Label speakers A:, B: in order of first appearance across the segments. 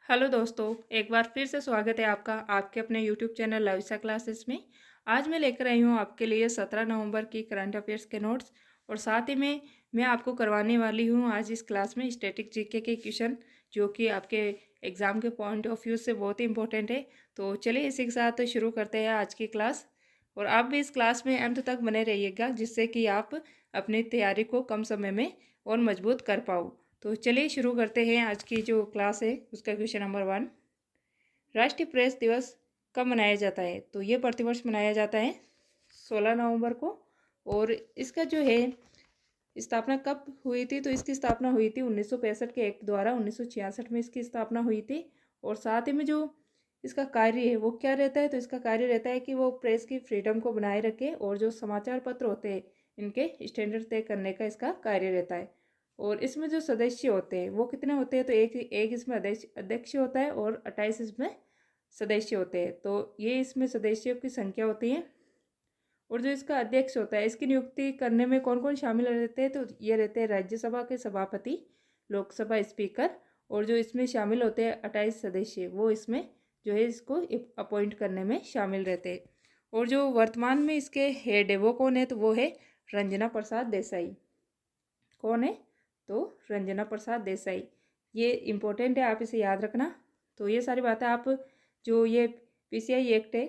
A: Hello दोस्तों, एक बार फिर से स्वागत है आपका आपके अपने यूट्यूब चैनल लविशा क्लासेस में। आज मैं लेकर आई हूँ आपके लिए 17 नवंबर की करंट अफेयर्स के नोट्स और साथ ही में मैं आपको करवाने वाली हूँ आज इस क्लास में स्टैटिक जीके के क्वेश्चन जो कि आपके एग्ज़ाम के पॉइंट ऑफ व्यू से बहुत ही इंपॉर्टेंट है। तो चलिए इसी के साथ शुरू करते हैं आज की क्लास और आप भी इस क्लास में अंत तक बने रहिएगा जिससे कि आप अपनी तैयारी को कम समय में और मजबूत कर पाओ। तो चलिए शुरू करते हैं आज की जो क्लास है उसका क्वेश्चन नंबर 1। राष्ट्रीय प्रेस दिवस कब मनाया जाता है? तो ये प्रतिवर्ष मनाया जाता है 16 नवंबर को। और इसका जो है स्थापना कब हुई थी? तो इसकी स्थापना हुई थी 1965 के एक्ट द्वारा। 1966 में इसकी स्थापना हुई थी। और साथ ही में जो इसका कार्य है वो क्या रहता है? तो इसका कार्य रहता है कि वो प्रेस की फ्रीडम को बनाए रखे और जो समाचार पत्र होते हैं इनके स्टैंडर्ड तय करने का इसका कार्य रहता है। और इसमें जो सदस्य होते हैं वो कितने होते हैं? तो एक इसमें अध्यक्ष होता है और 28 इसमें सदस्य होते हैं। तो ये इसमें सदस्यों की संख्या होती है। और जो इसका अध्यक्ष होता है इसकी नियुक्ति करने में कौन कौन शामिल रहते हैं? तो ये रहते हैं राज्यसभा के सभापति, लोकसभा स्पीकर और जो इसमें शामिल होते हैं 28 सदस्य वो इसमें जो है इसको अपॉइंट करने में शामिल रहते हैं। और जो वर्तमान में इसके हेड है वो कौन है? तो वो है रंजना प्रसाद देसाई। कौन है? तो रंजना प्रसाद देसाई। ये इम्पोर्टेंट है, आप इसे याद रखना। तो ये सारी बातें आप जो ये पीसीआई एक्ट है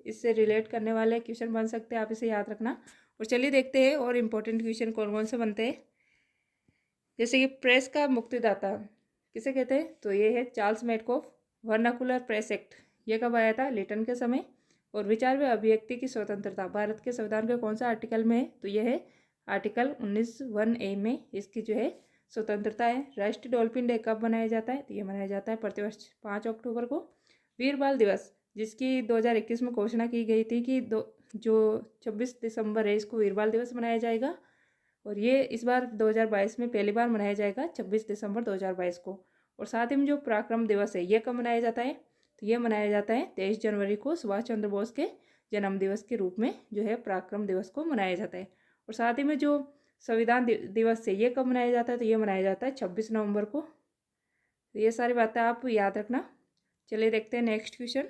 A: इससे रिलेट करने वाले क्वेश्चन बन सकते हैं, आप इसे याद रखना। और चलिए देखते हैं और इम्पोर्टेंट क्वेश्चन कौन कौन से बनते हैं। जैसे कि प्रेस का मुक्तिदाता किसे कहते हैं? तो ये है Charles Metcalfe. Vernacular press act ये कब आया था? लिटन के समय। और विचार व अभिव्यक्ति की स्वतंत्रता भारत के संविधान के कौन सा आर्टिकल में है? तो यह है आर्टिकल 19(1)(a) में इसकी जो है स्वतंत्रता है। राष्ट्रीय डॉल्फिन डे कब मनाया जाता है? तो ये मनाया जाता है प्रतिवर्ष 5 अक्टूबर को। वीर बाल दिवस जिसकी 2021 में घोषणा की गई थी कि जो 26 दिसंबर है इसको वीर बाल दिवस मनाया जाएगा। और ये इस बार 2022 में पहली बार मनाया जाएगा 26 दिसंबर 2022 को। और साथ ही में जो पराक्रम दिवस है ये कब मनाया जाता है? तो ये मनाया जाता है 23 जनवरी को सुभाष चंद्र बोस के जन्म दिवस के रूप में जो है पराक्रम दिवस को मनाया जाता है। और साथ ही में जो संविधान दिवस है ये कब मनाया जाता है? तो ये मनाया जाता है 26 नवंबर को। तो ये सारी बातें आप याद रखना। चलिए देखते हैं नेक्स्ट क्वेश्चन।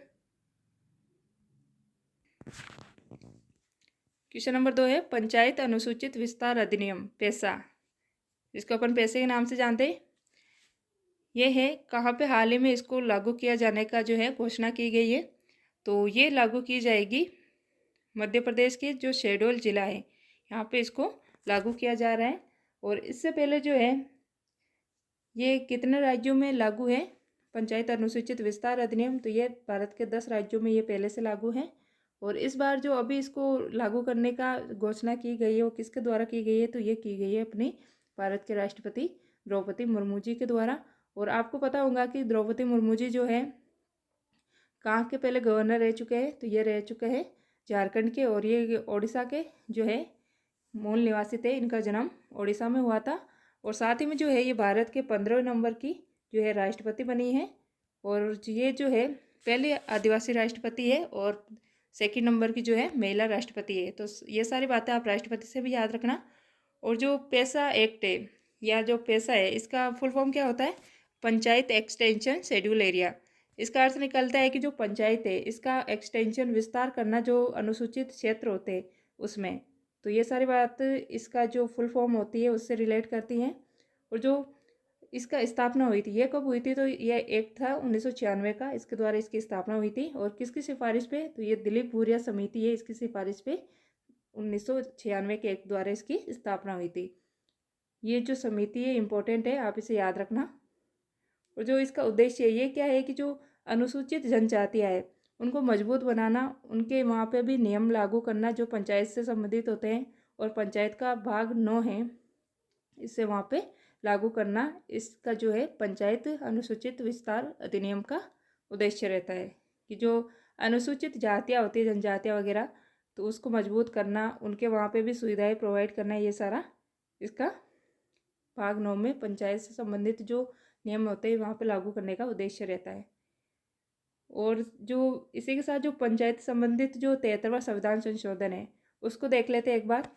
A: क्वेश्चन नंबर 2 है पंचायत अनुसूचित विस्तार अधिनियम पैसा, जिसको अपन पैसे के नाम से जानते हैं, ये है कहाँ पे हाल ही में इसको लागू किया जाने का जो है घोषणा की गई है? तो ये लागू की जाएगी मध्य प्रदेश के जो शहडोल जिला है यहाँ पे इसको लागू किया जा रहा है। और इससे पहले जो है ये कितने राज्यों में लागू है पंचायत अनुसूचित विस्तार अधिनियम? तो ये भारत के 10 राज्यों में ये पहले से लागू है। और इस बार जो अभी इसको लागू करने का घोषणा की गई है वो किसके द्वारा की गई है? तो ये की गई है अपनी भारत के राष्ट्रपति द्रौपदी मुर्मू जी के द्वारा। और आपको पता होगा कि द्रौपदी मुर्मू जी जो है कहाँ के पहले गवर्नर रह चुके हैं? तो ये रह चुके हैं झारखंड के और ये ओडिशा के जो है मूल निवासी थे। इनका जन्म ओडिशा में हुआ था। और साथ ही में जो है ये भारत के 15 नंबर की जो है राष्ट्रपति बनी है। और ये जो है पहले आदिवासी राष्ट्रपति है और सेकंड नंबर की जो है महिला राष्ट्रपति है। तो ये सारी बातें आप राष्ट्रपति से भी याद रखना। और जो पैसा एक्ट है या जो पैसा है इसका फुल फॉर्म क्या होता है? Panchayat extension schedule area. इसका अर्थ निकलता है कि जो पंचायत है इसका एक्सटेंशन विस्तार करना जो अनुसूचित क्षेत्र होते हैं उसमें। तो ये सारी बात इसका जो फुल फॉर्म होती है उससे रिलेट करती हैं। और जो इसका स्थापना हुई थी ये कब हुई थी? तो ये एक्ट था 1996 का, इसके द्वारा इसकी स्थापना हुई थी। और किसकी सिफारिश पे? तो ये दिलीप भूरिया समिति है इसकी सिफारिश पे 1996 के एक्ट द्वारा इसकी स्थापना हुई थी। ये जो समिति है इम्पोर्टेंट है, आप इसे याद रखना। और जो इसका उद्देश्य है ये क्या है कि जो अनुसूचित जनजातियाँ है उनको मजबूत बनाना, उनके वहाँ पे भी नियम लागू करना जो पंचायत से संबंधित होते हैं। और पंचायत का भाग 9 है इससे वहाँ पे लागू करना इसका जो है पंचायत अनुसूचित विस्तार अधिनियम का उद्देश्य रहता है। कि जो अनुसूचित जातियाँ होती है जनजातियाँ वगैरह तो उसको मजबूत करना, उनके वहाँ पे भी सुविधाएं प्रोवाइड करना, ये सारा इसका भाग 9 में पंचायत से संबंधित जो नियम होते हैं वहाँ पे लागू करने का उद्देश्य रहता है। और जो इसी के साथ जो पंचायत संबंधित जो 73वां संविधान संशोधन है उसको देख लेते हैं एक बार।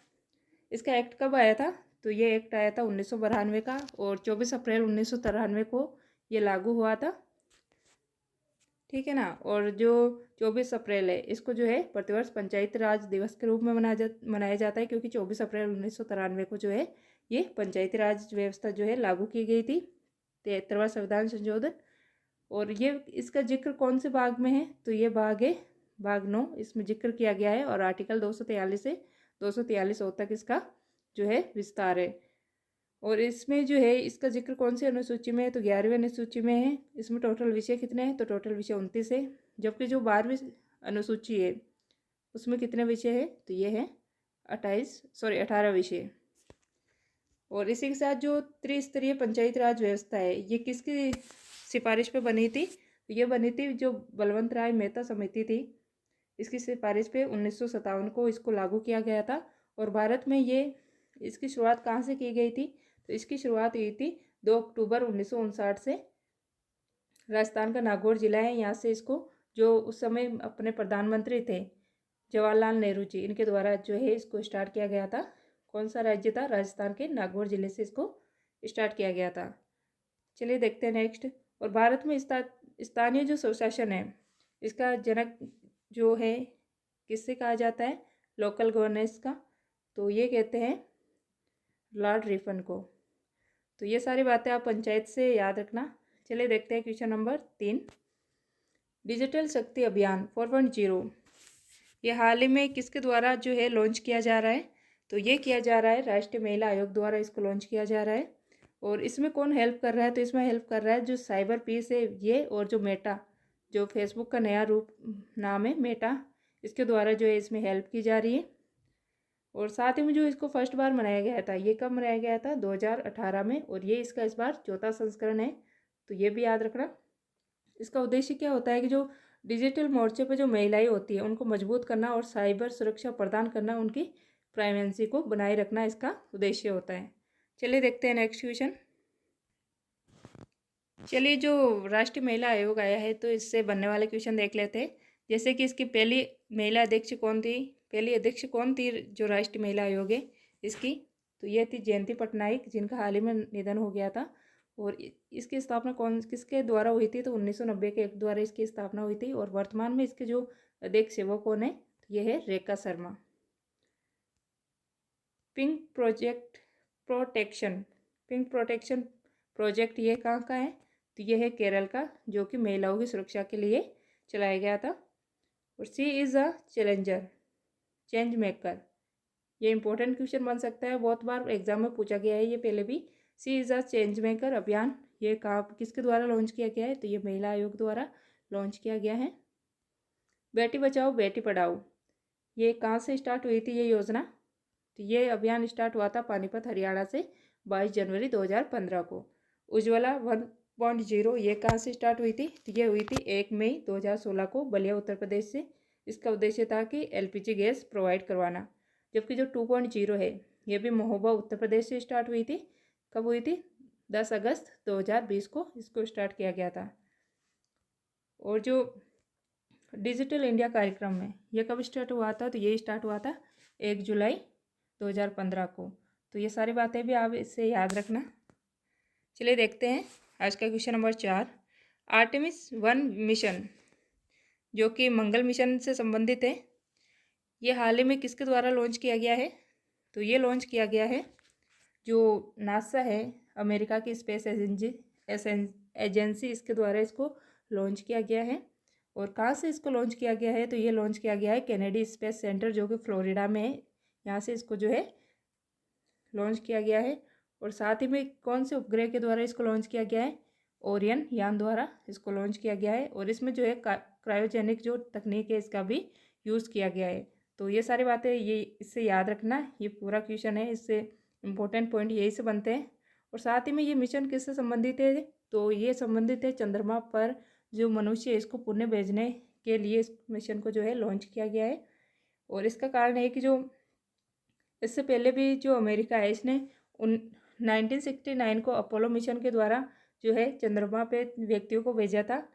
A: इसका एक्ट कब आया था? तो ये एक्ट आया था 1992 का और 24 अप्रैल 1993 को ये लागू हुआ था। ठीक है ना। और जो 24 अप्रैल है, इसको जो है प्रतिवर्ष पंचायती राज दिवस के रूप में मनाया जाता है, क्योंकि 24 अप्रैल 1993 को जो है ये पंचायती राज व्यवस्था जो है लागू की गई थी, 73वां संविधान संशोधन। और ये इसका जिक्र कौन से भाग में है, तो ये भाग है भाग 9, इसमें जिक्र किया गया है। और आर्टिकल 243 से 243 तक इसका जो है विस्तार है। और इसमें जो है इसका जिक्र कौन सी अनुसूची में है, तो 11वीं अनुसूची में है। इसमें टोटल विषय कितने हैं, तो टोटल विषय 29 है। जबकि जो 12वीं अनुसूची है उसमें कितने विषय है, तो ये है 18 विषय। और इसी के साथ जो त्रिस्तरीय पंचायती राज व्यवस्था है, ये किसकी सिफारिश पे बनी थी, तो ये बनी थी जो बलवंत राय मेहता समिति थी, इसकी सिफारिश पे 1957 को इसको लागू किया गया था। और भारत में ये इसकी शुरुआत कहाँ से की गई थी, तो इसकी शुरुआत हुई थी 2 अक्टूबर 1959 से। राजस्थान का नागौर जिला है, यहाँ से इसको जो उस समय अपने प्रधानमंत्री थे जवाहरलाल नेहरू जी, इनके द्वारा जो है इसको स्टार्ट किया गया था। कौन सा राज्य था, राजस्थान के नागौर जिले से इसको स्टार्ट किया गया था। चलिए देखते हैं नेक्स्ट। और भारत में स्थानीय जो स्वशासन है, इसका जनक जो है किससे कहा जाता है, लोकल गवर्नेंस का, तो ये कहते हैं लॉर्ड रिपन को। तो ये सारी बातें आप पंचायत से याद रखना। चलिए देखते हैं क्वेश्चन नंबर 3। डिजिटल शक्ति अभियान 4.0 ये हाल ही में किसके द्वारा जो है लॉन्च किया जा रहा है, तो ये किया जा रहा है राष्ट्रीय महिला आयोग द्वारा इसको लॉन्च किया जा रहा है। और इसमें कौन हेल्प कर रहा है, तो इसमें हेल्प कर रहा है जो साइबर पीस है ये, और जो मेटा, जो फेसबुक का नया रूप नाम है मेटा, इसके द्वारा जो है इसमें हेल्प की जा रही है। और साथ ही में जो इसको फर्स्ट बार मनाया गया था, ये कब मनाया गया था, 2018 में। और ये इसका इस बार 4था संस्करण है, तो ये भी याद रखना। इसका उद्देश्य क्या होता है कि जो डिजिटल मोर्चे पर जो महिलाएं होती है उनको मजबूत करना और साइबर सुरक्षा प्रदान करना, उनकी प्राइवेसी को बनाए रखना इसका उद्देश्य होता है। चलिए देखते हैं नेक्स्ट क्वेश्चन। चलिए जो राष्ट्रीय महिला आयोग आया है, तो इससे बनने वाले क्वेश्चन देख लेते हैं। जैसे कि इसकी पहली महिला अध्यक्ष कौन थी, पहली अध्यक्ष कौन थी जो राष्ट्रीय महिला आयोग है इसकी, तो ये थी जयंती पटनायक, जिनका हाल ही में निधन हो गया था। और इसकी स्थापना किसके द्वारा हुई थी, तो 1990 के एक्ट द्वारा इसकी स्थापना हुई थी। और वर्तमान में इसके जो अध्यक्ष है वो कौन है, तो ये है Rekha Sharma. Pink protection project ये कहाँ का है, तो ये है केरल का, जो कि महिलाओं की सुरक्षा के लिए चलाया गया था। और सी इज़ अ चेंज मेकर, ये इंपॉर्टेंट क्वेश्चन बन सकता है, बहुत बार एग्जाम में पूछा गया है ये पहले भी। सी इज़ अ चेंज मेकर अभियान ये कहाँ किसके द्वारा लॉन्च किया गया है, तो ये महिला आयोग द्वारा लॉन्च किया गया है। बेटी बचाओ बेटी पढ़ाओ ये कहाँ से स्टार्ट हुई थी ये योजना, तो ये अभियान स्टार्ट हुआ था पानीपत हरियाणा से 22 जनवरी 2015 को। उज्ज्वला 1.0 ये कहाँ से स्टार्ट हुई थी, तो ये हुई थी 1 मई 2016 को बलिया उत्तर प्रदेश से। इसका उद्देश्य था कि एलपीजी गैस प्रोवाइड करवाना। जबकि जो 2.0 है ये भी महोबा उत्तर प्रदेश से स्टार्ट हुई थी। कब हुई थी, 10 अगस्त 2020 को इसको स्टार्ट किया गया था। और जो डिजिटल इंडिया कार्यक्रम में ये कब स्टार्ट हुआ था, तो ये स्टार्ट हुआ था 1 जुलाई 2015 को। तो ये सारी बातें भी आप इससे याद रखना। चलिए देखते हैं आज का क्वेश्चन नंबर 4। आर्टेमिस 1 मिशन जो कि मंगल मिशन से संबंधित है, ये हाल ही में किसके द्वारा लॉन्च किया गया है, तो ये लॉन्च किया गया है जो नासा है, अमेरिका की स्पेस एजेंसी, इसके द्वारा इसको लॉन्च किया गया है। और कहाँ से इसको लॉन्च किया गया है, तो ये लॉन्च किया गया है कैनेडी स्पेस सेंटर, जो कि फ्लोरिडा में है, यहाँ से इसको जो है लॉन्च किया गया है। और साथ ही में कौन से उपग्रह के द्वारा इसको लॉन्च किया गया है, ओरियन यान द्वारा इसको लॉन्च किया गया है। और इसमें जो है क्रायोजेनिक जो तकनीक है इसका भी यूज़ किया गया है। तो ये सारी बातें ये इससे याद रखना, ये पूरा क्वेश्चन है, इससे इम्पोर्टेंट पॉइंट यही से बनते हैं। और साथ ही में ये मिशन किससे संबंधित है, तो ये संबंधित है चंद्रमा पर जो मनुष्य इसको पुण्य भेजने के लिए इस मिशन को जो है लॉन्च किया गया है। और इसका कारण है कि जो इससे पहले भी जो अमेरिका है इसने 1969 को अपोलो मिशन के द्वारा जो है चंद्रमा पे व्यक्तियों को भेजा था।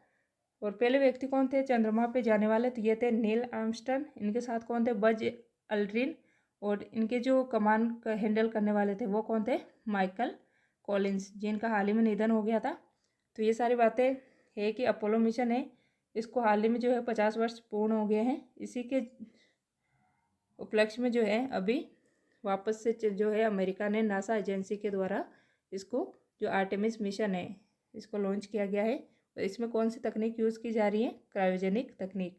A: और पहले व्यक्ति कौन थे चंद्रमा पे जाने वाले, तो ये थे नील आर्मस्ट्रांग, इनके साथ कौन थे, बज अल्ड्रिन। और इनके जो कमान का हैंडल करने वाले थे वो कौन थे, माइकल कॉलिंस, जिनका हाल ही में निधन हो गया था। तो ये सारी बातें है कि अपोलो मिशन है इसको हाल ही में जो है 50 वर्ष पूर्ण हो गए हैं। इसी के उपलक्ष्य में जो है अभी वापस से जो है अमेरिका ने नासा एजेंसी के द्वारा इसको जो आर्टेमिस मिशन है इसको लॉन्च किया गया है। और इसमें कौन सी तकनीक यूज़ की जा रही है? क्रायोजेनिक तकनीक।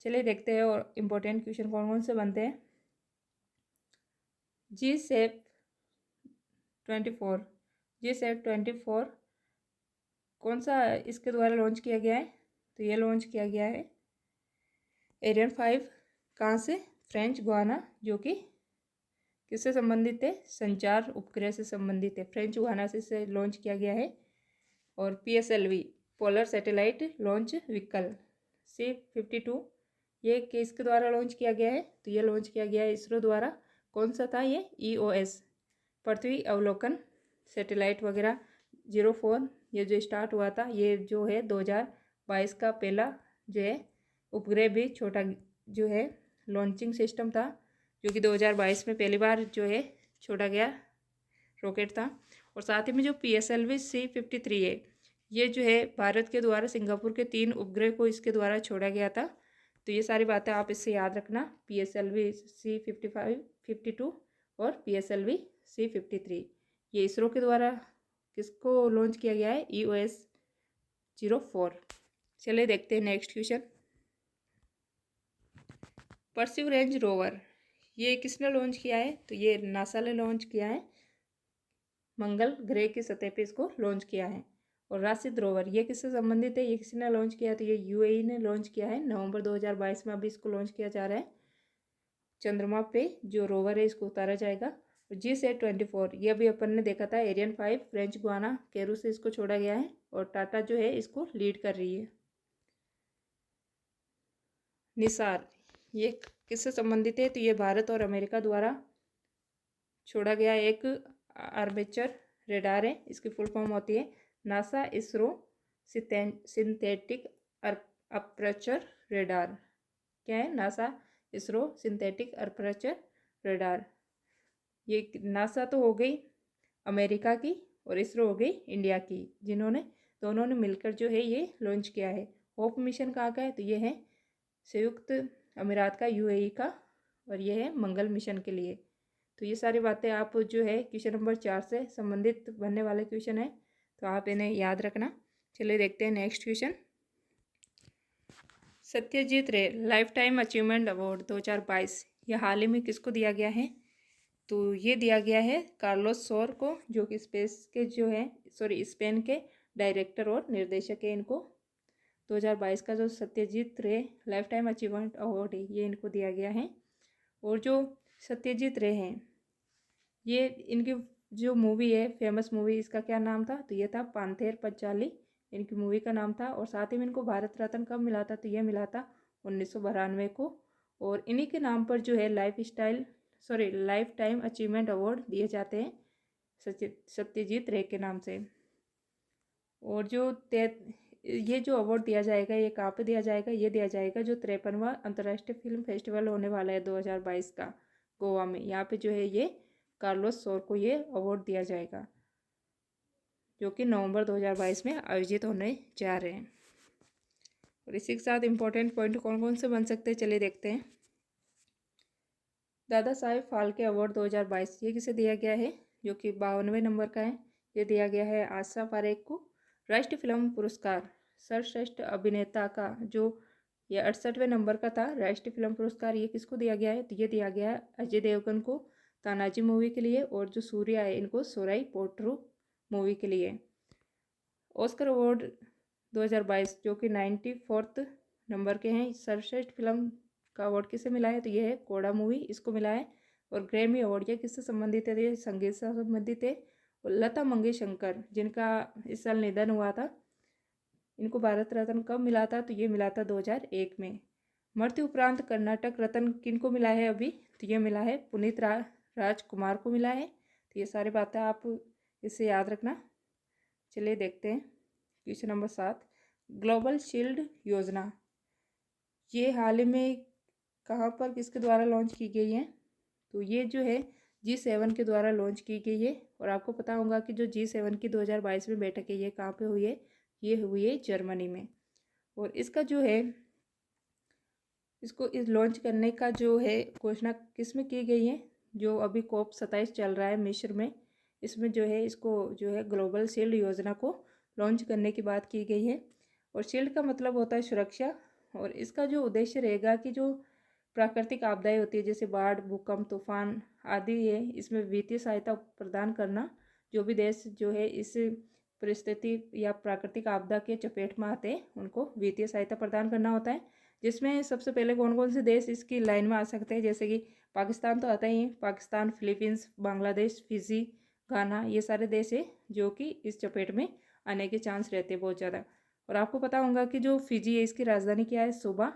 A: चलिए देखते हैं और इम्पोर्टेंट क्वेश्चन कौन कौन से बनते हैं। GSAP-24 GSAP-24 कौन सा इसके द्वारा लॉन्च किया गया है? तो ये लॉन्च किया गया है एरियन 5। कहाँ से? फ्रेंच गुआना, जो कि किससे संबंधित है? संचार उपग्रह से संबंधित है। फ्रेंच गुआना से इसे लॉन्च किया गया है। और PSLV polar satellite launch vehicle C-52 ये किसके द्वारा लॉन्च किया गया है? तो ये लॉन्च किया गया है इसरो द्वारा। कौन सा था ये? EOS पृथ्वी अवलोकन सैटेलाइट वगैरह 04 ये जो स्टार्ट हुआ था, ये जो है 2022 का पहला जो है उपग्रह भी छोटा जो है लॉन्चिंग सिस्टम था, जो कि 2022 में पहली बार जो है छोड़ा गया रॉकेट था। और साथ ही में जो PSLV C-53 है, ये जो है भारत के द्वारा सिंगापुर के 3 उपग्रह को इसके द्वारा छोड़ा गया था। तो ये सारी बातें आप इससे याद रखना। PSLV C-52 और PSLV C-53 ये इसरो के द्वारा किसको लॉन्च किया गया है? EOS 04। चलिए देखते हैं नेक्स्ट क्वेश्चन। परसिवरेंस रोवर ये किसने लॉन्च किया है? तो ये नासा ने लॉन्च किया है। मंगल ग्रह की सतह पे इसको लॉन्च किया है। और राशिद रोवर ये किससे संबंधित है? ये किसी ने लॉन्च किया है? तो ये UAE ने लॉन्च किया है। नवंबर 2022 में अभी इसको लॉन्च किया जा रहा है। चंद्रमा पे जो रोवर है इसको उतारा जाएगा। और GSAT-24 ये अभी अपन ने देखा था एरियन 5 फ्रेंच गुआना केरू से इसको छोड़ा गया है और टाटा जो है इसको लीड कर रही है। निसार ये किससे संबंधित है? तो ये भारत और अमेरिका द्वारा छोड़ा गया एक आर्मेचर रेडार है। इसकी फुल फॉर्म होती है NASA ISRO synthetic aperture radar. क्या है? NASA ISRO synthetic aperture radar. ये नासा तो हो गई अमेरिका की और इसरो हो गई इंडिया की, जिन्होंने दोनों ने मिलकर जो है ये लॉन्च किया है। होप मिशन कहाँ का है? तो ये है संयुक्त अमीरात का, UAE का, और ये है मंगल मिशन के लिए। तो ये सारी बातें आप जो है क्वेश्चन नंबर 4 से संबंधित बनने वाले क्वेश्चन है, तो आप इन्हें याद रखना। चलिए देखते हैं नेक्स्ट क्वेश्चन। सत्यजीत रे लाइफ टाइम अचीवमेंट अवार्ड 2022 ये हाल ही में किसको दिया गया है? तो ये दिया गया है कार्लोस सौर को, जो कि स्पेन के डायरेक्टर और निर्देशक है। इनको 2022 का जो सत्यजीत रे लाइफ टाइम अचीवमेंट अवार्ड है ये इनको दिया गया है। और जो सत्यजीत रे हैं ये इनकी जो मूवी है फेमस मूवी, इसका क्या नाम था? तो ये था पांथेर पंचाली, इनकी मूवी का नाम था। और साथ ही में इनको भारत रत्न कब मिला था? तो ये मिला था 1992 को। और इन्हीं के नाम पर जो है लाइफ टाइम अचीवमेंट अवार्ड दिए जाते हैं सत्यजीत रे के नाम से। और ये जो अवार्ड दिया जाएगा ये कहाँ पे दिया जाएगा? ये दिया जाएगा जो 53वां अंतर्राष्ट्रीय फिल्म फेस्टिवल होने वाला है 2022 का गोवा में। यहाँ पे जो है ये कार्लोस सौर को ये अवार्ड दिया जाएगा, जो कि नवंबर 2022 में आयोजित होने जा रहे हैं। और इसी के साथ इम्पोर्टेंट पॉइंट कौन कौन से बन सकते हैं चलिए देखते हैं। दादा साहेब फाल्के अवार्ड 2022 ये किसे दिया गया है? जो कि 52वें नंबर का है। ये दिया गया है आशा पारेख को। राष्ट्रीय फिल्म पुरस्कार सर्वश्रेष्ठ अभिनेता का जो ये 68वें नंबर का था राष्ट्रीय फिल्म पुरस्कार, ये किसको दिया गया है? तो ये दिया गया है अजय देवगन को तानाजी मूवी के लिए, और जो सूर्या है इनको सोराई पोट्रू मूवी के लिए। ऑस्कर अवार्ड 2022 जो कि 94th नंबर के हैं। सर्वश्रेष्ठ फिल्म का अवार्ड किसे मिला है? तो ये है कोड़ा मूवी, इसको मिला है। और ग्रैमी अवार्ड ये किससे संबंधित है? ये संगीत से संबंधित है। और लता मंगेशकर जिनका इस साल निधन हुआ था, इनको भारत रत्न कब मिला था? तो ये मिला था 2001 में। मृत्यु उपरांत कर्नाटक रत्न किनको मिला है अभी? तो ये मिला है पुनीत राजकुमार को मिला है। तो ये सारी बातें आप इससे याद रखना। चलिए देखते हैं क्वेश्चन नंबर 7। ग्लोबल शील्ड योजना ये हाल ही में कहाँ पर किसके द्वारा लॉन्च की गई है? तो ये जो है G7 के द्वारा लॉन्च की गई है। और आपको पता होगा कि जो G7 की 2022 में बैठक है ये कहाँ पे हुई है? ये हुई है जर्मनी में। और इसका जो है इसको इस लॉन्च करने का जो है घोषणा किस में की गई है, जो अभी COP27 चल रहा है मिस्र में, इसमें जो है इसको जो है ग्लोबल शील्ड योजना को लॉन्च करने की बात की गई है। और शील्ड का मतलब होता है सुरक्षा, और इसका जो उद्देश्य रहेगा कि जो प्राकृतिक आपदाएं होती है जैसे बाढ़, भूकंप, तूफान आदि है, इसमें वित्तीय सहायता प्रदान करना। जो भी देश जो है इस परिस्थिति या प्राकृतिक आपदा के चपेट में आते हैं उनको वित्तीय सहायता प्रदान करना होता है। जिसमें सबसे पहले कौन कौन से देश इसकी लाइन में आ सकते हैं, जैसे कि पाकिस्तान तो आता ही है, पाकिस्तान, फिलीपींस, बांग्लादेश, फिजी, घाना, ये सारे देश है जो कि इस चपेट में आने के चांस रहते हैं बहुत ज़्यादा। और आपको पता होगा कि जो फिजी है इसकी राजधानी क्या है, सुबह,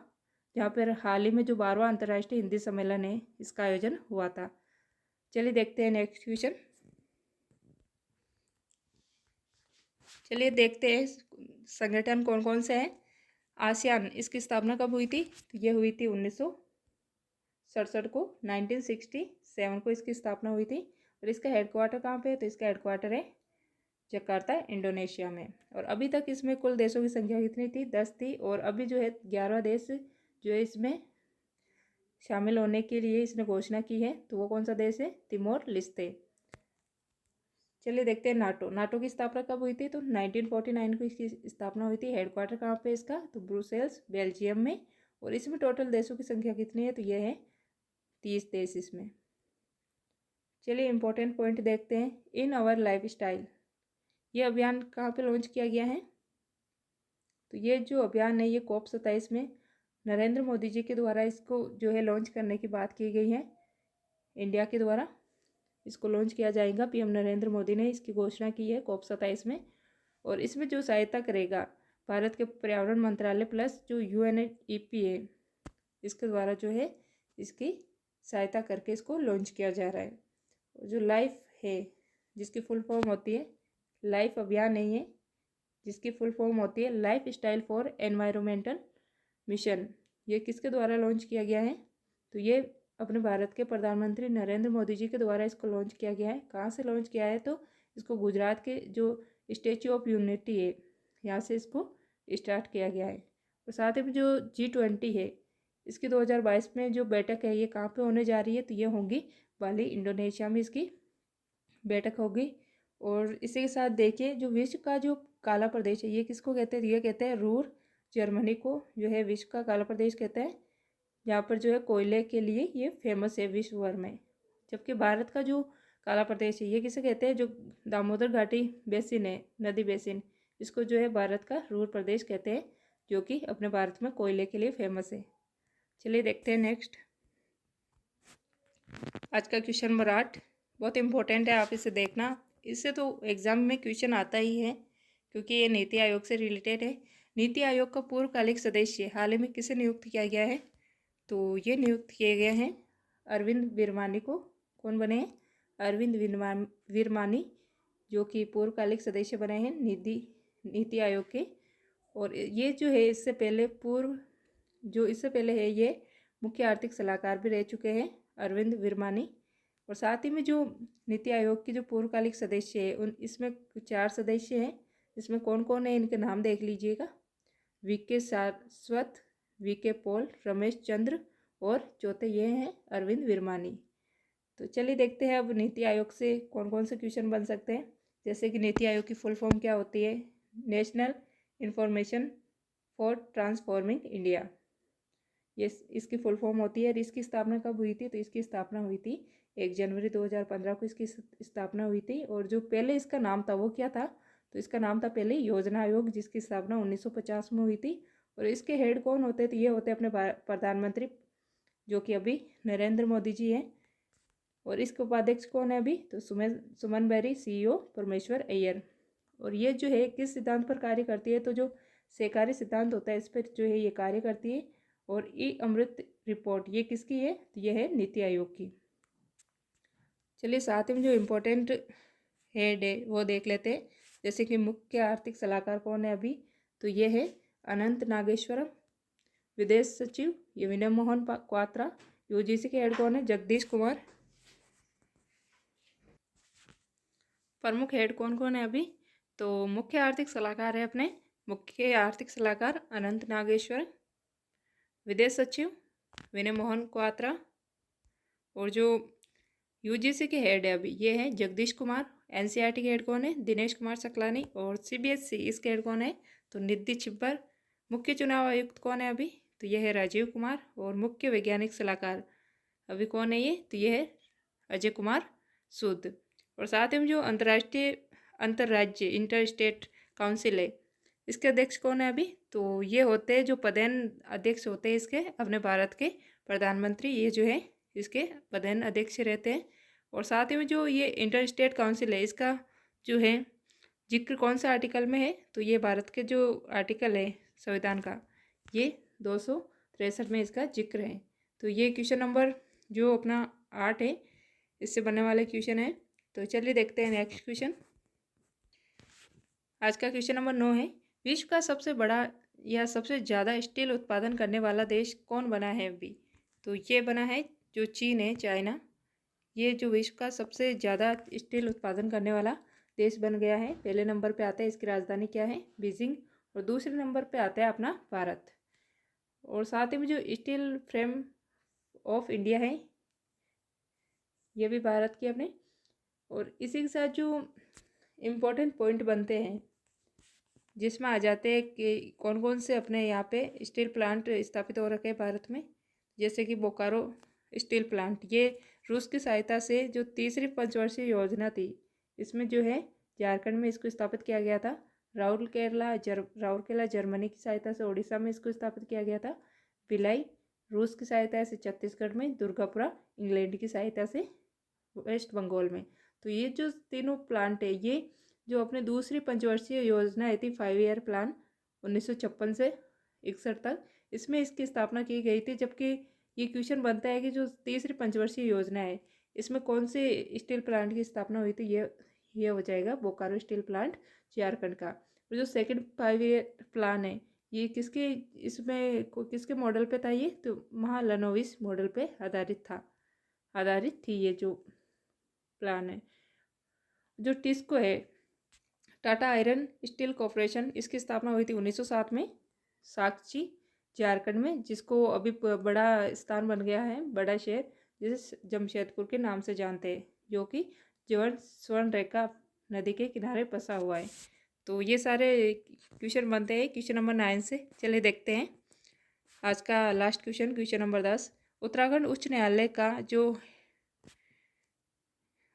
A: जहाँ पर हाल ही में जो 12वां अंतर्राष्ट्रीय हिंदी सम्मेलन है इसका आयोजन हुआ था। चलिए देखते हैं नेक्स्ट क्वेश्चन। चलिए देखते हैं संगठन कौन कौन से हैं। आसियान, इसकी स्थापना कब हुई थी, तो ये हुई थी 1967 को, 1967 को इसकी स्थापना हुई थी। और इसका हेडक्वार्टर कहाँ पे है, तो इसका हेडक्वार्टर है जकार्ता, इंडोनेशिया में। और अभी तक इसमें कुल देशों की संख्या कितनी थी, 10 थी। और अभी जो है 11वां देश जो है इसमें शामिल होने के लिए इसने घोषणा की है, तो वो कौन सा देश है, तिमोर लिस्ते। चलिए देखते हैं नाटो। नाटो की स्थापना कब हुई थी, तो 1949 को इसकी स्थापना हुई थी। हेडक्वार्टर कहाँ पे इसका, तो ब्रुसेल्स, बेल्जियम में। और इसमें टोटल देशों की संख्या कितनी है, तो यह है 30 देश इसमें। चलिए इंपॉर्टेंट पॉइंट देखते हैं। इन आवर लाइफ स्टाइल, ये अभियान कहाँ पे लॉन्च किया गया है, तो ये जो अभियान है ये COP27 में नरेंद्र मोदी जी के द्वारा इसको जो है लॉन्च करने की बात की गई है। इंडिया के द्वारा इसको लॉन्च किया जाएगा, PM नरेंद्र मोदी ने इसकी घोषणा की है COP27 में। और इसमें जो सहायता करेगा भारत के पर्यावरण मंत्रालय प्लस जो UNEP है, इसके द्वारा जो है इसकी सहायता करके इसको लॉन्च किया जा रहा है। जो लाइफ है जिसकी फुल फॉर्म होती है, लाइफ अभियान नहीं है, जिसकी फुल फॉर्म होती है life style for environmental mission, ये किसके द्वारा लॉन्च किया गया है, तो ये अपने भारत के प्रधानमंत्री नरेंद्र मोदी जी के द्वारा इसको लॉन्च किया गया है। कहाँ से लॉन्च किया है, तो इसको गुजरात के जो स्टैचू ऑफ यूनिटी है यहाँ से इसको स्टार्ट किया गया है। और साथ ही में जो G20 है इसकी 2022 में जो बैठक है ये कहाँ पे होने जा रही है, तो ये होगी बाली, इंडोनेशिया में इसकी बैठक होगी। और इसी के साथ देखिए जो विश्व का जो काला प्रदेश है ये किसको कहते हैं, ये कहते हैं रूर, जर्मनी को जो है विश्व का काला प्रदेश कहते हैं, जहाँ पर जो है कोयले के लिए ये फेमस है विश्व भर में। जबकि भारत का जो काला प्रदेश है ये किसे कहते हैं, जो दामोदर घाटी बेसिन है, नदी बेसिन, इसको जो है भारत का रूर प्रदेश कहते हैं, जो कि अपने भारत में कोयले के लिए फेमस है। चलिए देखते हैं नेक्स्ट। आज का क्वेश्चन नंबर 8 बहुत इंपॉर्टेंट है, आप इसे देखना। इससे तो एग्जाम में क्वेश्चन आता ही है क्योंकि ये नीति आयोग से रिलेटेड है। नीति आयोग का पूर्वकालिक सदस्य हाल ही में किसे नियुक्त किया गया है, तो ये नियुक्त किए गए हैं अरविंद विरमानी को। कौन बने हैं, अरविंद विरमानी, जो कि पूर्वकालिक सदस्य बने हैं नीति आयोग के। और ये जो है इससे पहले है ये मुख्य आर्थिक सलाहकार भी रह चुके हैं अरविंद विरमानी। और साथ ही में जो नीति आयोग के जो पूर्वकालिक सदस्य है इसमें 4 सदस्य हैं। इसमें कौन कौन है इनके नाम देख लीजिएगा, VK सारस्वत, VK पॉल, रमेश चंद्र, और चौथे ये हैं अरविंद विरमानी। तो चलिए देखते हैं अब नीति आयोग से कौन कौन से क्वेश्चन बन सकते हैं। जैसे कि नीति आयोग की फुल फॉर्म क्या होती है, national information for transforming India, ये इसकी फुल फॉर्म होती है। और इसकी स्थापना कब हुई थी, तो इसकी स्थापना हुई थी 1 जनवरी 2015 को इसकी स्थापना हुई थी। और जो पहले इसका नाम था वो क्या था, तो इसका नाम था पहले योजना आयोग, जिसकी स्थापना 1950 में हुई थी। और इसके हेड कौन होते, तो ये होते अपने प्रधानमंत्री, जो कि अभी नरेंद्र मोदी जी हैं। और इसके उपाध्यक्ष कौन है अभी, तो सुमन बेरी, CEO परमेश्वर अय्यर। और ये जो है किस सिद्धांत पर कार्य करती है, तो जो सहकारी सिद्धांत होता है इस पर जो है ये कार्य करती है। और अमृत रिपोर्ट ये किसकी है, तो ये है नीति आयोग की। चलिए साथ में जो इम्पोर्टेंट हेड है वो देख लेते हैं। जैसे कि मुख्य आर्थिक सलाहकार कौन है अभी, तो ये है अनंत नागेश्वरम। विदेश सचिव ये विनय मोहन क्वात्रा। UGC के हेड कौन है, जगदीश कुमार। प्रमुख हेड कौन कौन है अभी, तो मुख्य आर्थिक सलाहकार है अपने मुख्य आर्थिक सलाहकार अनंत नागेश्वर, विदेश सचिव विनय मोहन क्वात्रा, और जो यूजीसी के हेड है अभी ये है जगदीश कुमार। एनसीईआरटी के हेड कौन है? दिनेश कुमार सकलानी। और सीबीएसई इसके हेड कौन है? तो निधि छिब्बर। मुख्य चुनाव आयुक्त कौन है अभी? तो यह है राजीव कुमार। और मुख्य वैज्ञानिक सलाहकार अभी कौन है ये? तो यह है अजय कुमार सूद। और साथ ही में जो अंतर्राज्य इंटर स्टेट काउंसिल है इसके अध्यक्ष कौन है अभी? तो ये होते हैं जो पदेन अध्यक्ष होते हैं इसके अपने भारत के प्रधानमंत्री, ये जो है इसके पदेन अध्यक्ष रहते हैं। और साथ ही में जो ये इंटर स्टेट काउंसिल है इसका जो है जिक्र कौन सा आर्टिकल में है? तो ये भारत के जो आर्टिकल है संविधान का ये 263 में इसका जिक्र है। तो ये क्वेश्चन नंबर जो अपना 8 है इससे बनने वाले क्वेश्चन है। तो चलिए देखते हैं नेक्स्ट क्वेश्चन। आज का क्वेश्चन नंबर 9 है, विश्व का सबसे बड़ा या सबसे ज़्यादा स्टील उत्पादन करने वाला देश कौन बना है अभी? तो ये बना है जो चीन है, चाइना। ये जो विश्व का सबसे ज़्यादा स्टील उत्पादन करने वाला देश बन गया है। पहले नंबर पे आता है, इसकी राजधानी क्या है? बीजिंग। और दूसरे नंबर पे आता है अपना भारत। और साथ ही में जो स्टील फ्रेम ऑफ इंडिया है ये भी भारत की अपने। और इसी के साथ जो इम्पोर्टेंट पॉइंट बनते हैं जिसमें आ जाते हैं कि कौन कौन से अपने यहाँ पे स्टील प्लांट स्थापित हो रखे हैं भारत में, जैसे कि बोकारो स्टील प्लांट। ये रूस की सहायता से जो तीसरी पंचवर्षीय योजना थी इसमें जो है झारखंड में इसको स्थापित किया गया था। राउरकेला जर्मनी की सहायता से उड़ीसा में इसको स्थापित किया गया था। भिलाई रूस की सहायता से छत्तीसगढ़ में। दुर्गापुरा इंग्लैंड की सहायता से वेस्ट बंगाल में। तो ये जो तीनों प्लांट है ये जो अपने दूसरी पंचवर्षीय योजना आई थी 5 ईयर प्लान 1956 से 61 तक, इसमें इसकी स्थापना की गई थी। जबकि ये क्वेश्चन बनता है कि जो तीसरी पंचवर्षीय योजना है इसमें कौन से स्टील प्लांट की स्थापना हुई थी? ये हो जाएगा बोकारो स्टील प्लांट झारखंड का। और जो सेकंड 5 ईयर प्लान है ये किसके मॉडल पे था? ये तो महालनोबिस मॉडल पे आधारित थी ये जो प्लान है। जो टिस्को है टाटा आयरन स्टील कॉरपोरेशन, इसकी स्थापना हुई थी 1907 में साक्षी झारखंड में, जिसको अभी बड़ा स्थान बन गया है, बड़ा शहर जिसे जमशेदपुर के नाम से जानते हैं, जो कि स्वर्ण रेखा नदी के किनारे बसा हुआ है। तो ये सारे क्वेश्चन बनते हैं क्वेश्चन नंबर 9 से। चलिए देखते हैं आज का लास्ट क्वेश्चन नंबर 10। उत्तराखंड उच्च न्यायालय का जो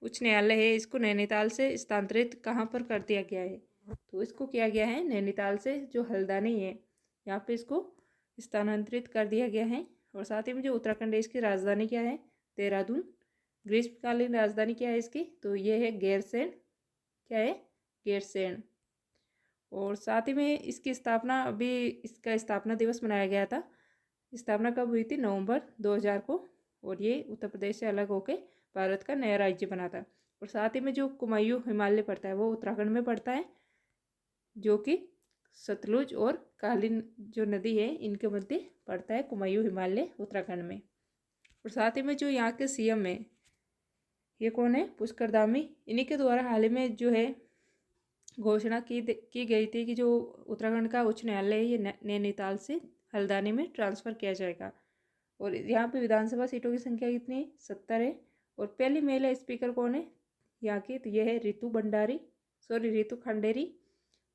A: उच्च न्यायालय है इसको नैनीताल से स्थानांतरित कहाँ पर कर दिया गया है? तो इसको किया गया है नैनीताल से, जो हल्द्वानी है यहाँ पे इसको स्थानांतरित कर दिया गया है। और साथ ही में जो उत्तराखंड है इसकी राजधानी क्या है? देहरादून। ग्रीष्मकालीन राजधानी क्या है इसकी? तो ये है गैरसैंण। क्या है? गैरसैंण। और साथ ही में इसकी स्थापना इसका स्थापना दिवस मनाया गया था। स्थापना कब हुई थी? नवंबर 2000 को। और ये उत्तर प्रदेश से अलग होकर भारत का नया राज्य बना था। और साथ ही में जो कुमायूं हिमालय पड़ता है वो उत्तराखंड में पड़ता है, जो कि सतलुज और कालीन जो नदी है इनके मध्य पड़ता है कुमायूं हिमालय उत्तराखंड में। और साथ ही में जो यहाँ के सीएम है ये कौन है? पुष्कर धामी। इन्हीं के द्वारा हाल ही में जो है घोषणा की गई थी कि जो उत्तराखंड का उच्च न्यायालय है ये नैनीताल से हल्द्वानी में ट्रांसफ़र किया जाएगा। और यहाँ पे विधानसभा सीटों की संख्या कितनी है? 70 है। और पहली महिला स्पीकर कौन है यहाँ की? तो यह है रितु खंडेरी।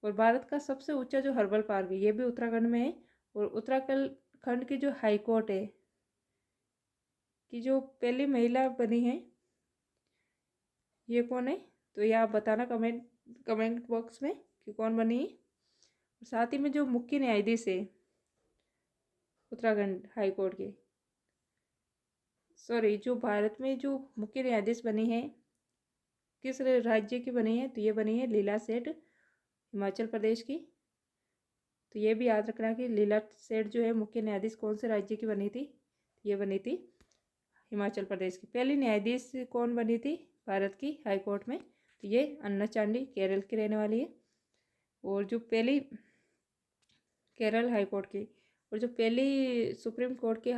A: और भारत का सबसे ऊंचा जो हर्बल पार्क है ये भी उत्तराखंड में है। और उत्तराखंड की जो हाई कोर्ट है कि जो पहली महिला बनी है ये कौन है? तो ये आप बताना कमेंट बॉक्स में कि कौन बनी है। साथ ही में जो मुख्य न्यायाधीश है उत्तराखंड हाई कोर्ट के, जो भारत में जो मुख्य न्यायाधीश बनी है किस राज्य की बनी है? तो ये बनी है लीला सेठ हिमाचल प्रदेश की। तो ये भी याद रखना कि लीला सेठ जो है मुख्य न्यायाधीश कौन से राज्य की बनी थी? ये बनी थी हिमाचल प्रदेश की। पहली न्यायाधीश कौन बनी थी भारत की हाई कोर्ट में? तो ये अन्ना चांडी केरल की रहने वाली है। और जो पहली केरल हाई कोर्ट की और जो पहली सुप्रीम कोर्ट के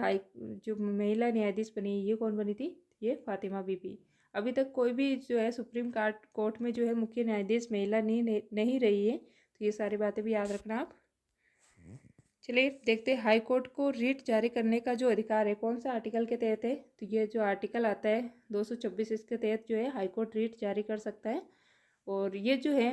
A: जो महिला न्यायाधीश बनी ये कौन बनी थी? ये फातिमा बीबी। अभी तक कोई भी जो है सुप्रीम कोर्ट में जो है मुख्य न्यायाधीश महिला नहीं रही है। तो ये सारी बातें भी याद रखना आप। चलिए देखते हैं हाई कोर्ट को रीट जारी करने का जो अधिकार है कौन सा आर्टिकल के तहत है। तो ये जो आर्टिकल आता है 226, इसके तहत जो है हाई कोर्ट रीट जारी कर सकता है। और ये जो है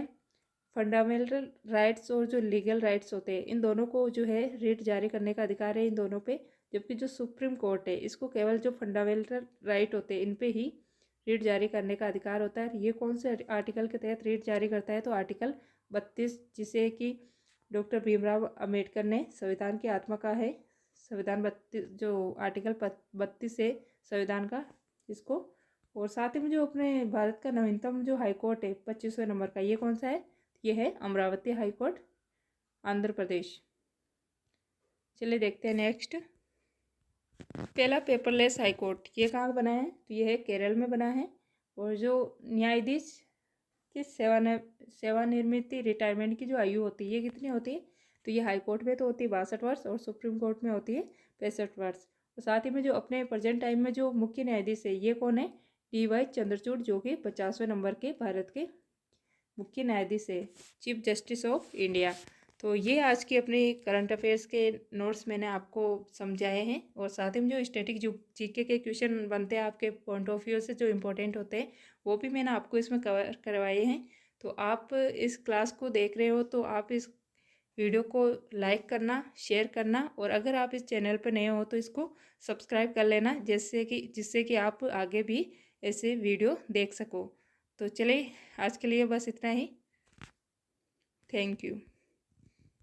A: फंडामेंटल राइट्स और जो लीगल राइट्स होते हैं इन दोनों को जो है रीट जारी करने का अधिकार है इन दोनों पे। जबकि जो सुप्रीम कोर्ट है इसको केवल जो फंडामेंटल राइट होते हैं इन पे ही रीट जारी करने का अधिकार होता है। ये कौन से आर्टिकल के तहत रीट जारी करता है, तो आर्टिकल 32, जिसे कि डॉक्टर भीमराव अंबेडकर ने संविधान की आत्मा का है। संविधान 32 जो आर्टिकल 32 है संविधान का इसको। और साथ ही में जो अपने भारत का नवीनतम जो हाई कोर्ट है 25वें नंबर का, ये कौन सा है, ये है अमरावती हाई कोर्ट, आंध्र प्रदेश। चलिए देखते हैं नेक्स्ट। पहला पेपरलेस हाई कोर्ट ये कहाँ बना है, तो ये है केरल में बना है। और जो न्यायाधीश की सेवानिवृत्त रिटायरमेंट की जो आयु होती है ये कितनी होती है, तो ये हाई कोर्ट में तो होती है 62 वर्ष और सुप्रीम कोर्ट में होती है 65 वर्ष। और साथ ही में जो अपने प्रेजेंट टाइम में जो मुख्य न्यायाधीश है ये कौन है, DY चंद्रचूड़, जो कि 50वें नंबर के भारत के मुख्य न्यायाधीश है, चीफ जस्टिस ऑफ इंडिया। तो ये आज की अपनी करंट अफेयर्स के नोट्स मैंने आपको समझाए हैं। और साथ ही में जो स्टैटिक जो जीके के क्वेश्चन बनते हैं आपके पॉइंट ऑफ व्यू से जो इंपॉर्टेंट होते हैं वो भी मैंने आपको इसमें कवर करवाए हैं। तो आप इस क्लास को देख रहे हो तो आप इस वीडियो को लाइक करना, शेयर करना, और अगर आप इस चैनल पर नए हो तो इसको सब्सक्राइब कर लेना, जिससे कि आप आगे भी ऐसे वीडियो देख सको। तो चलिए आज के लिए बस इतना ही। Thank you.